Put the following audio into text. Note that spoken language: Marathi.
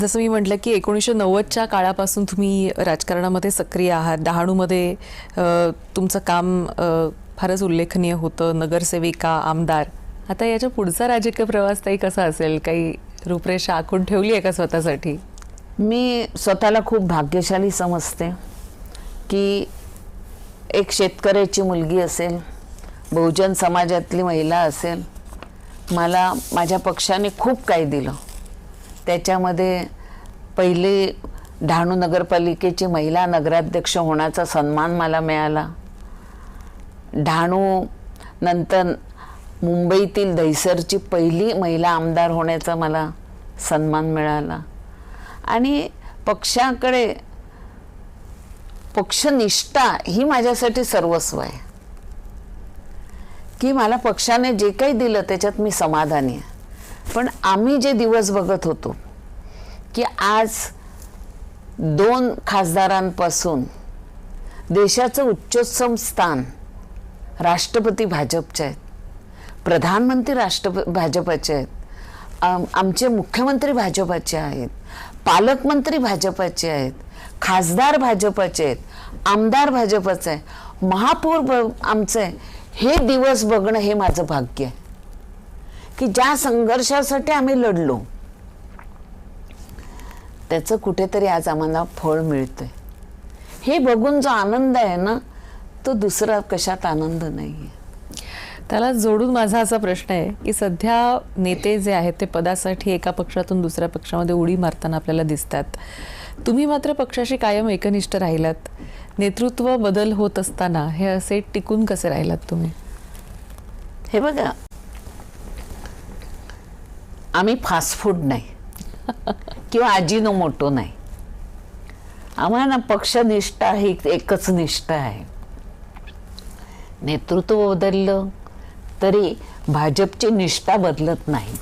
जसं मी म्हटलं की 1990च्या काळापासून तुम्ही राजकारणामध्ये सक्रिय आहात. डहाणूमध्ये तुमचं काम फारच उल्लेखनीय होतं. नगरसेविका, आमदार. आता याच्या पुढचा राजकीय प्रवास ताई कसा असेल? काही रूपरेषा आखून ठेवली आहे का स्वतःसाठी? मी स्वतःला खूप भाग्यशाली समजते की एक शेतकऱ्याची मुलगी असेल, बहुजन समाजातली महिला असेल. मला माझ्या पक्षाने खूप काही दिलं. त्याच्यामध्ये पहिले डहाणू नगरपालिकेची महिला नगराध्यक्ष होण्याचा सन्मान मला मिळाला. डहाणू नंतर मुंबईतील दहिसरची पहिली महिला आमदार होण्याचा मला सन्मान मिळाला. आणि पक्षाकडे पक्षनिष्ठा ही माझ्यासाठी सर्वस्व आहे की मला पक्षाने जे काही दिलं त्याच्यात मी समाधानी आहे. पण आम्ही जे दिवस बघत होतो की आज 2 खासदारांपासून देशाचं उच्चोत्तम स्थान राष्ट्रपती भाजपचे आहेत, प्रधानमंत्री भाजपचे आहेत, आमचे मुख्यमंत्री भाजपचे आहेत, पालकमंत्री भाजपचे आहेत, खासदार भाजपचे आहेत, आमदार भाजपचे आहे, महापौर आमचे आहे. हे दिवस बघणं हे माझं भाग्य आहे की ज्या संघर्षासाठी आम्ही लढलो त्याचं कुठेतरी आज आम्हाला फळ मिळतंय. हे बघून जो आनंद आहे ना, तो दुसरा कशात आनंद नाही आहे. त्याला जोडून माझा असा प्रश्न आहे की सध्या नेते जे आहेत ते पदासाठी एका पक्षातून दुसऱ्या पक्षामध्ये उडी मारताना आपल्याला दिसतात. तुम्ही मात्र पक्षाशी कायम एकनिष्ठ राहिलात. नेतृत्व बदल होत असताना हे असे टिकून कसे राहिलात तुम्ही? हे बघा, आम्ही फास्ट फूड नाही किंवा अजिनोमोटो नाही. आम्हाला पक्षनिष्ठा ही एकच निष्ठा आहे. नेतृत्व बदललं तरी भाजपची निष्ठा बदलत नाही.